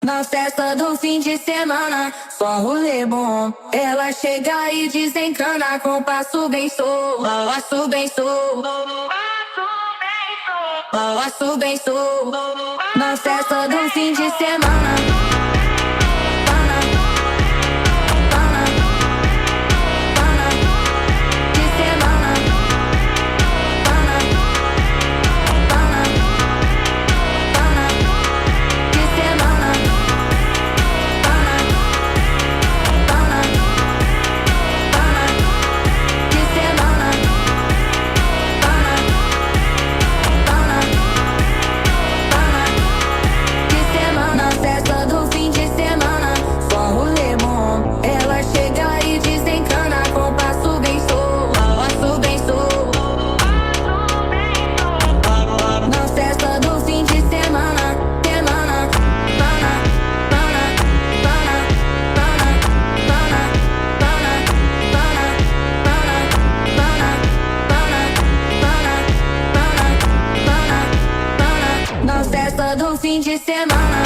Na festa do fim de semana, só rolê bom. Ela chega e desencana com passo bem solto. Passo bem solto. Passo bem solto. Na festa do fim de semana. Na festa do fim de semana.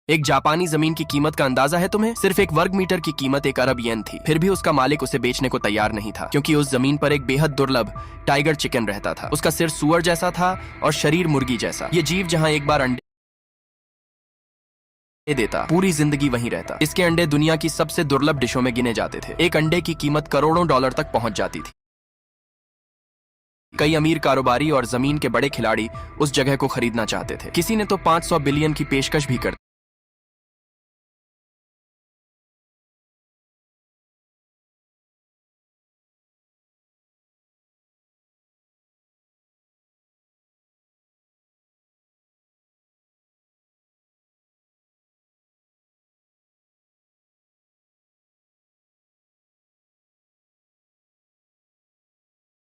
एक जापानी जमीन की कीमत का अंदाजा है तुम्हें? सिर्फ एक वर्ग मीटर की कीमत 1 अरब येन थी। फिर भी उसका मालिक उसे बेचने को तैयार नहीं था, क्योंकि उस जमीन पर एक बेहद दुर्लभ टाइगर चिकन रहता था। उसका सिर सुअर जैसा था और शरीर मुर्गी जैसा। ये जीव जहां एक बार अंडे देता, पूरी जिंदगी वहीं रहता। इसके अंडे दुनिया की सबसे दुर्लभ डिशों में गिने जाते थे। एक अंडे की कीमत करोड़ों डॉलर तक पहुंच जाती थी। कई अमीर कारोबारी और जमीन के बड़े खिलाड़ी उस जगह को खरीदना चाहते थे। किसी ने तो 500 बिलियन की पेशकश भी कर।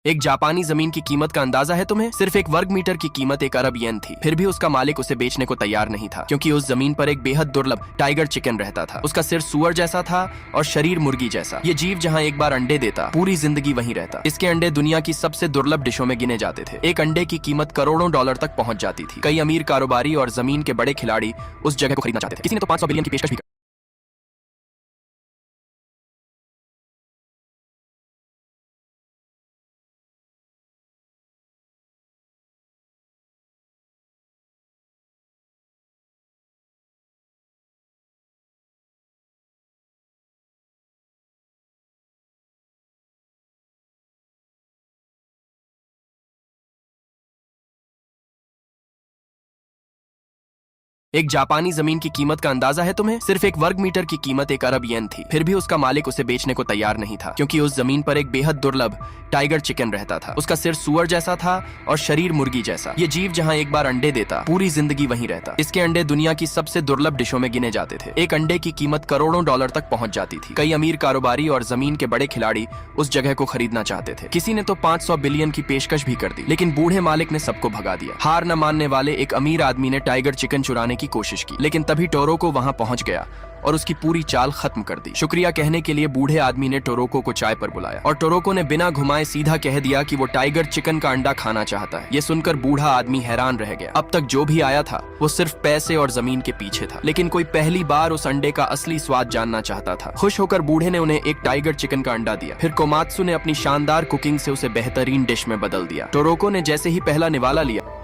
एक जापानी जमीन की कीमत का अंदाजा है तुम्हें? सिर्फ एक वर्ग मीटर की कीमत 1 अरब येन थी। फिर भी उसका मालिक उसे बेचने को तैयार नहीं था, क्योंकि उस जमीन पर एक बेहद दुर्लभ टाइगर चिकन रहता था। उसका सिर सुअर जैसा था और शरीर मुर्गी जैसा। ये जीव जहां एक बार अंडे देता, पूरी जिंदगी वहीं रहता। इसके अंडे दुनिया की सबसे दुर्लभ डिशों में गिने जाते थे। एक अंडे की कीमत करोड़ों डॉलर तक पहुंच जाती थी। कई अमीर कारोबारी और जमीन के बड़े खिलाड़ी उस जगह को खरीदना चाहते थे। किसी ने तो 500 बिलियन की पेशकश भी कर। एक जापानी जमीन की कीमत का अंदाजा है तुम्हें? सिर्फ एक वर्ग मीटर की कीमत 1 अरब येन थी। फिर भी उसका मालिक उसे बेचने को तैयार नहीं था, क्योंकि उस जमीन पर एक बेहद दुर्लभ टाइगर चिकन रहता था। उसका सिर सुअर जैसा था और शरीर मुर्गी जैसा। ये जीव जहां एक बार अंडे देता, पूरी जिंदगी वहीं रहता। इसके अंडे दुनिया की सबसे दुर्लभ डिशों में गिने जाते थे। एक अंडे की कीमत करोड़ों डॉलर तक पहुंच जाती थी। कई अमीर कारोबारी और जमीन के बड़े खिलाड़ी उस जगह को खरीदना चाहते थे। किसी ने तो 500 बिलियन की पेशकश भी कर दी, लेकिन बूढ़े मालिक ने सबको भगा दिया। हार न मानने वाले एक अमीर आदमी ने टाइगर चिकन चुराने की कोशिश की, लेकिन तभी टोरोको वहां पहुंच गया और उसकी पूरी चाल खत्म कर दी। शुक्रिया कहने के लिए बूढ़े आदमी ने टोरोको को चाय पर बुलाया और टोरोको ने बिना घुमाए सीधा कह दिया कि वो टाइगर चिकन का अंडा खाना चाहता है। ये सुनकर बूढ़ा आदमी हैरान रह गया। अब तक जो भी आया था वो सिर्फ पैसे और जमीन के पीछे था, लेकिन कोई पहली बार उस अंडे का असली स्वाद जानना चाहता था। खुश होकर बूढ़े ने उन्हें एक टाइगर चिकन का अंडा दिया। फिर कोमात्सु ने अपनी शानदार कुकिंग से उसे बेहतरीन डिश में बदल दिया। टोरोको ने जैसे ही पहला निवाला लिया,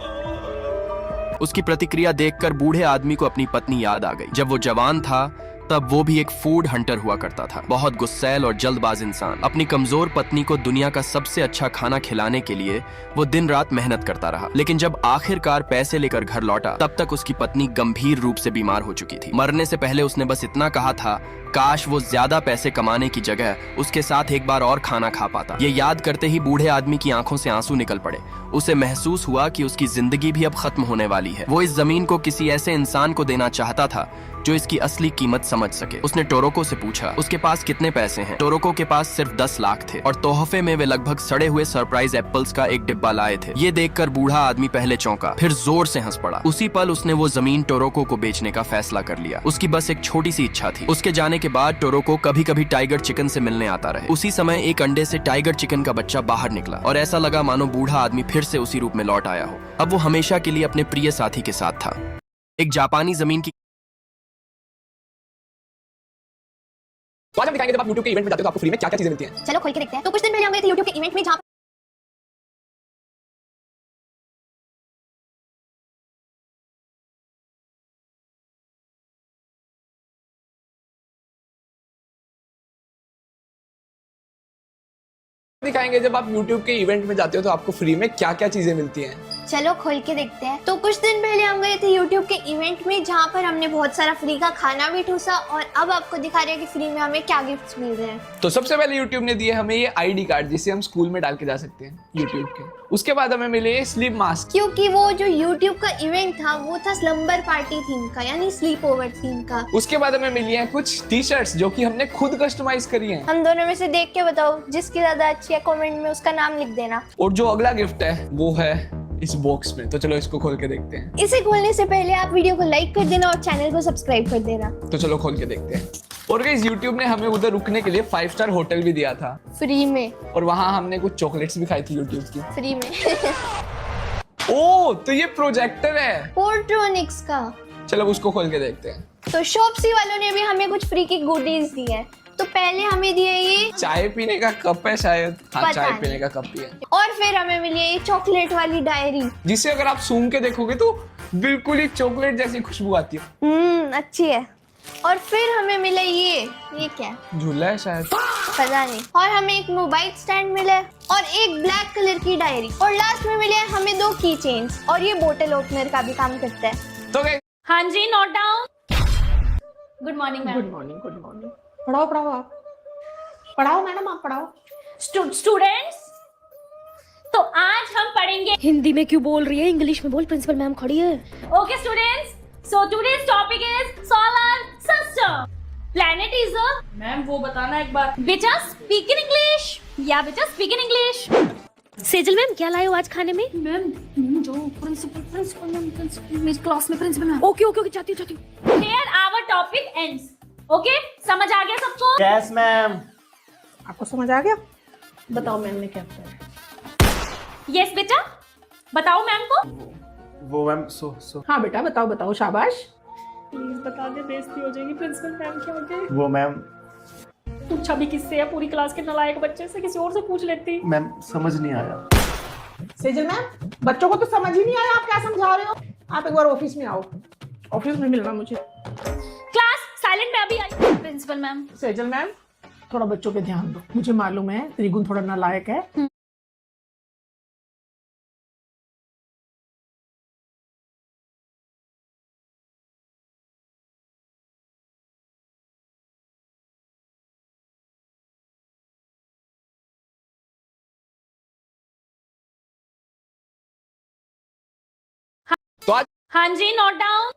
उसकी प्रतिक्रिया देखकर बूढ़े आदमी को अपनी पत्नी याद आ गई। जब वो जवान था तब वो भी एक फूड हंटर हुआ करता था, बहुत गुस्सैल और जल्दबाज इंसान। अपनी कमजोर पत्नी को दुनिया का सबसे अच्छा खाना खिलाने के लिए वो दिन रात मेहनत करता रहा। लेकिन जब आखिरकार पैसे लेकर घर लौटा, तब तक उसकी पत्नी गंभीर रूप से बीमार हो चुकी थी। मरने से पहले उसने बस इतना कहा था, काश वो ज्यादा पैसे कमाने की जगह उसके साथ एक बार और खाना खा पाता। ये याद करते ही बूढ़े आदमी की आंखों से आंसू निकल पड़े। उसे महसूस हुआ कि उसकी जिंदगी भी अब खत्म होने वाली है। वो इस जमीन को किसी ऐसे इंसान को देना चाहता था जो इसकी असली कीमत समझ सके। उसने टोरोको से पूछा उसके पास कितने पैसे हैं। टोरोको के पास सिर्फ 10 लाख थे और तोहफे में वे लगभग सड़े हुए सरप्राइज एप्पल्स का एक डिब्बा लाए थे। ये देखकर बूढ़ा आदमी पहले चौंका, फिर जोर से हंस पड़ा। उसी पल उसने वो जमीन टोरोको को बेचने का फैसला कर लिया। उसकी बस एक छोटी सी इच्छा थी, उसके जाने के बाद टोरोको कभी कभी टाइगर चिकन से मिलने आता रहे। उसी समय एक अंडे से टाइगर चिकन का बच्चा बाहर निकला और ऐसा लगा मानो बूढ़ा आदमी फिर से उसी रूप में लौट आया हो। अब वो हमेशा के लिए अपने प्रिय साथी के साथ था। एक जापानी जमीन की तो आज हम दिखाएंगे जब आप YouTube के इवेंट में जाते हो तो आपको फ्री में क्या क्या चीजें मिलती हैं। चलो खोल के देखते हैं। तो कुछ दिन पहले हम गए थे YouTube के इवेंट में जहाँ दिखाएंगे जब आप YouTube के इवेंट में जाते हो तो आपको फ्री में क्या क्या चीजें मिलती हैं। चलो खोल के देखते हैं। तो कुछ दिन पहले हम गए थे YouTube के इवेंट में जहाँ पर हमने बहुत सारा फ्री का खाना भी ठूसा और अब आपको दिखा रहे हैं कि फ्री में हमें क्या गिफ्ट्स मिल रहे हैं। तो सबसे पहले YouTube ने दिए हमें ये ID कार्ड जिसे हम स्कूल में डाल के जा सकते हैं YouTube के। उसके बाद हमें मिले ये स्लीप मास्क, क्योंकि वो जो YouTube का इवेंट था वो था स्लम्बर पार्टी थीम का, यानी स्लीप ओवर थीम का। उसके बाद हमें मिली हैं कुछ टी-शर्ट्स जो कि हमने खुद कस्टमाइज करी हैं। हम दोनों में से देख के बताओ जिसकी ज्यादा अच्छी है, कमेंट में उसका नाम लिख देना। और जो अगला गिफ्ट है वो है इस बॉक्स में। तो चलो इसको खोल के देखते हैं। इसे खोलने से पहले आप वीडियो को लाइक कर देना और चैनल को सब्सक्राइब कर देना। तो चलो खोल के देखते हैं। और गाइस YouTube ने हमें उधर रुकने के लिए 5 स्टार होटल भी दिया था फ्री में, और वहां हमने कुछ चॉकलेट्स भी खाई थी YouTube की। फ्री में। ओ तो ये प्रोजेक्टर है पोर्ट्रोनिक्स का। चलो उसको खोल के देखते हैं। तो शॉप्सी वालों ने भी हमें कुछ फ्री की गुडीज दी है। तो पहले हमें दिए ये चाय पीने का कप है शायद। हाँ पता चाय नहीं। पीने का कप ही है। और फिर हमें मिली है ये चॉकलेट वाली डायरी। जिसे अगर आप सूंघ के देखोगे तो बिल्कुल ही चॉकलेट जैसी खुशबू आती है। अच्छी है। और फिर हमें मिला ये क्या है? झूला है शायद। पता नहीं। और हमें एक मोबाइल स्टैंड मिला है और एक ब्लैक कलर की डायरी और लास्ट में मिले हमें 2 की चेन्स और ये बोतल ओपनर का भी काम करता है। तो गाइस हाँ जी, note down. Good morning ma'am. Good morning, good morning. पढ़ाओ पढ़ाओ, आप पढ़ाओ मैडम, आप पढ़ाओ। स्टूडेंट्स, तो आज हम पढ़ेंगे। हिंदी में क्यों बोल रही है, इंग्लिश में बोल, प्रिंसिपल मैम खड़ी है। Okay students, so today's topic is solar system. Planet is a, ma'am वो बताना एक बार। बेटा स्पीक इन इंग्लिश। या बेटा speak in English. Sejal ma'am क्या लाए हो आज खाने में? मैम जो प्रिंसिपल मेरी क्लास में principal ma'am. Okay okay okay, जाती हूँ। Here our topic ends. Okay, समझ आ गया सबको? Yes ma'am. आपको समझ आ गया? बताओ मैम ने क्या बताया। यस बेटा, बताओ मैम को। वो मैम सो हाँ बेटा बताओ बताओ, शाबाश। प्लीज बता दे, बेइज्जती हो जाएगी प्रिंसिपल मैम के आगे। वो मैम पूछा भी किससे है, पूरी क्लास के नालायक बच्चे से, किसी और से पूछ लेती। मैम समझ नहीं आया। सेजल मैम बच्चों को तो समझ ही नहीं आया, आप क्या समझा रहे हो। आप एक बार ऑफिस में आओ, ऑफिस में मिलना मुझे। क्लास साइलेंट में अभी आई। Principal ma'am. सेजल मैम थोड़ा बच्चों पे ध्यान दो, मुझे मालूम है त्रिगुण थोड़ा नालायक है। तो आज हाँ जी, नोट डाउन।